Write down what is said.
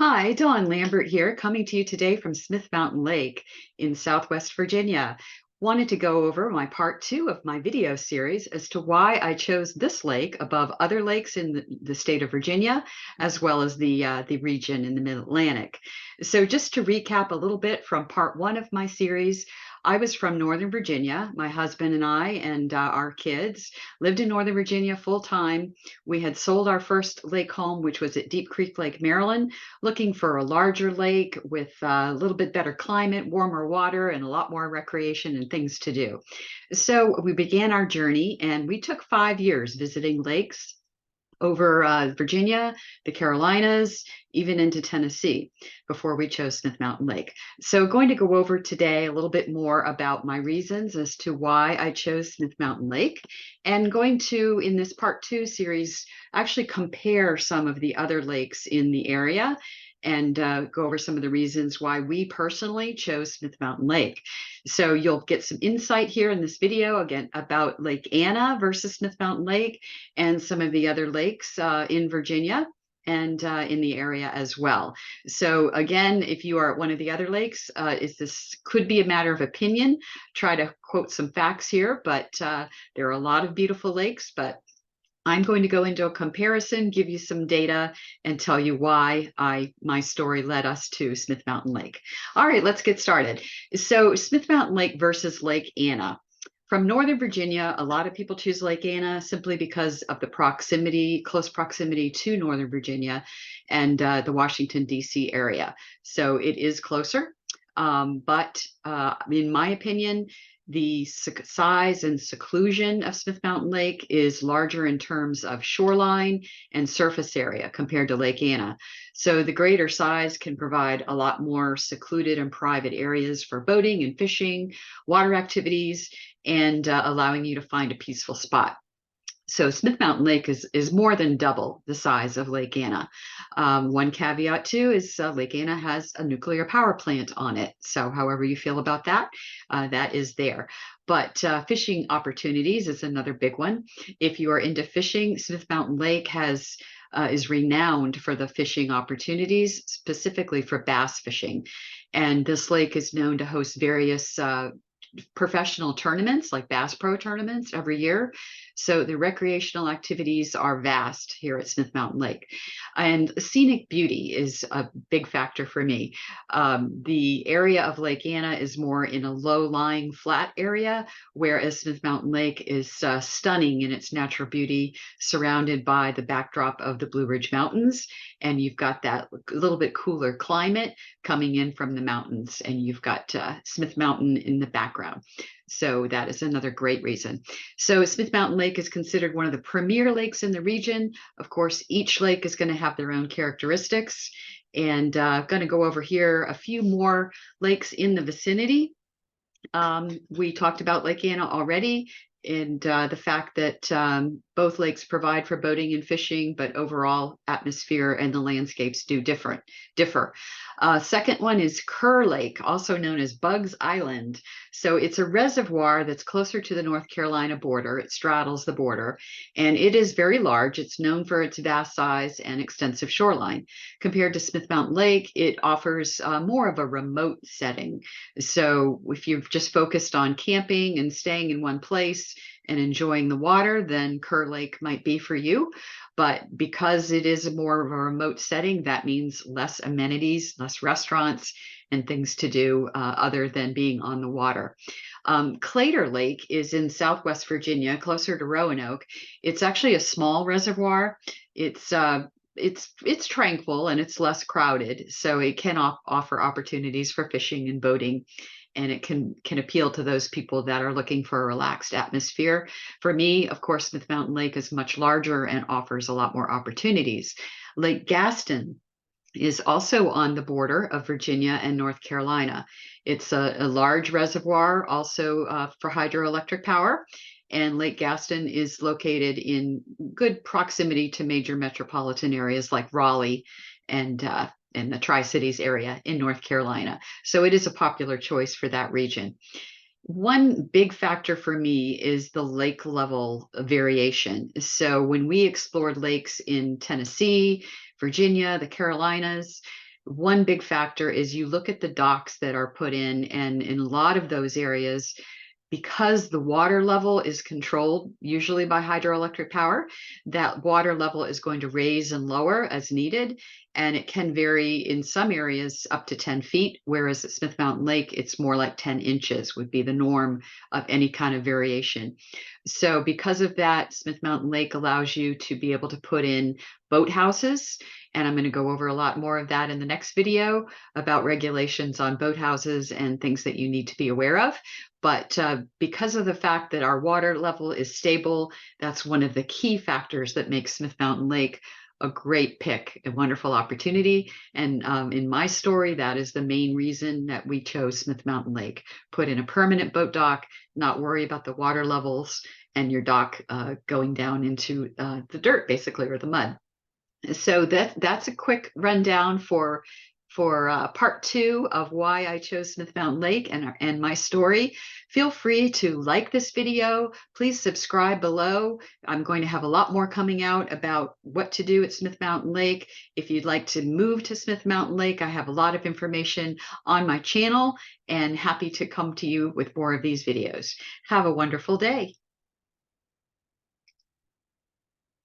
Hi, Dawn Lambert here, coming to you today from Smith Mountain Lake in Southwest Virginia. Wanted to go over my part two of my video series as to why I chose this lake above other lakes in the state of Virginia, as well as the region in the Mid-Atlantic. So just to recap a little bit from part one of my series, I was from Northern Virginia. My husband and I and our kids lived in Northern Virginia full time. We had sold our first lake home, which was at Deep Creek Lake, Maryland, looking for a larger lake with a little bit better climate, warmer water, and a lot more recreation and things to do. So we began our journey, and we took 5 years visiting lakes over Virginia, the Carolinas, even into Tennessee before we chose Smith Mountain Lake. So, going to go over today a little bit more about my reasons as to why I chose Smith Mountain Lake, and going to, in this part two series, actually compare some of the other lakes in the area and go over some of the reasons why we personally chose Smith Mountain Lake. So you'll get some insight here in this video again about Lake Anna versus Smith Mountain Lake and some of the other lakes in Virginia and in the area as well. So again, if you are at one of the other lakes, this could be a matter of opinion. Try to quote some facts here, but there are a lot of beautiful lakes, but I'm going to go into a comparison, give you some data, and tell you why my story led us to Smith Mountain Lake. All right, let's get started. So Smith Mountain Lake versus Lake Anna. From Northern Virginia, a lot of people choose Lake Anna simply because of the proximity, close proximity to Northern Virginia and the Washington, D.C. area. So it is closer. But in my opinion, the size and seclusion of Smith Mountain Lake is larger in terms of shoreline and surface area compared to Lake Anna. So the greater size can provide a lot more secluded and private areas for boating and fishing, water activities, and allowing you to find a peaceful spot. So Smith Mountain Lake is more than double the size of Lake Anna. One caveat too is Lake Anna has a nuclear power plant on it. So however you feel about that, that is there. But fishing opportunities is another big one. If you are into fishing, Smith Mountain Lake has is renowned for the fishing opportunities, specifically for bass fishing. And this lake is known to host various professional tournaments like Bass Pro tournaments every year. So the recreational activities are vast here at Smith Mountain Lake. And scenic beauty is a big factor for me. The area of Lake Anna is more in a low-lying flat area, whereas Smith Mountain Lake is stunning in its natural beauty, surrounded by the backdrop of the Blue Ridge Mountains. And you've got that little bit cooler climate coming in from the mountains, and you've got Smith Mountain in the background. So that is another great reason. So Smith Mountain Lake is considered one of the premier lakes in the region. Of course, each lake is going to have their own characteristics, and going to go over here a few more lakes in the vicinity. We talked about Lake Anna already, and the fact that both lakes provide for boating and fishing, but overall atmosphere and the landscapes do differ. Second one is Kerr Lake, also known as Bugs Island. So it's a reservoir that's closer to the North Carolina border. It straddles the border, and it is very large. It's known for its vast size and extensive shoreline. Compared to Smith Mountain Lake, it offers more of a remote setting. So if you've just focused on camping and staying in one place and enjoying the water, then Kerr Lake might be for you. But because it is more of a remote setting, that means less amenities, less restaurants, and things to do other than being on the water. Claytor Lake is in Southwest Virginia, closer to Roanoke. It's actually a small reservoir. It's tranquil and it's less crowded, so it can offer opportunities for fishing and boating, and it can appeal to those people that are looking for a relaxed atmosphere. For me, of course, Smith Mountain Lake is much larger and offers a lot more opportunities. Lake Gaston is also on the border of Virginia and North Carolina. It's a large reservoir also for hydroelectric power. And Lake Gaston is located in good proximity to major metropolitan areas like Raleigh and the Tri-Cities area in North Carolina. So it is a popular choice for that region. One big factor for me is the lake level variation. So when we explored lakes in Tennessee, Virginia, the Carolinas, One big factor is you look at the docks that are put in, and in a lot of those areas, because the water level is controlled usually by hydroelectric power, that water level is going to raise and lower as needed. And it can vary in some areas up to 10 feet, whereas at Smith Mountain Lake, it's more like 10 inches would be the norm of any kind of variation. So, because of that, Smith Mountain Lake allows you to be able to put in boathouses. And I'm going to go over a lot more of that in the next video about regulations on boathouses and things that you need to be aware of. But because of the fact that our water level is stable, that's one of the key factors that makes Smith Mountain Lake a great pick, a wonderful opportunity. And in my story, that is the main reason that we chose Smith Mountain Lake. Put in a permanent boat dock, not worry about the water levels and your dock going down into the dirt, basically, or the mud. So that's a quick rundown for part two of why I chose Smith Mountain Lake and my story. Feel free to like this video. Please subscribe below. I'm going to have a lot more coming out about what to do at Smith Mountain Lake. If you'd like to move to Smith Mountain Lake, I have a lot of information on my channel and happy to come to you with more of these videos. Have a wonderful day.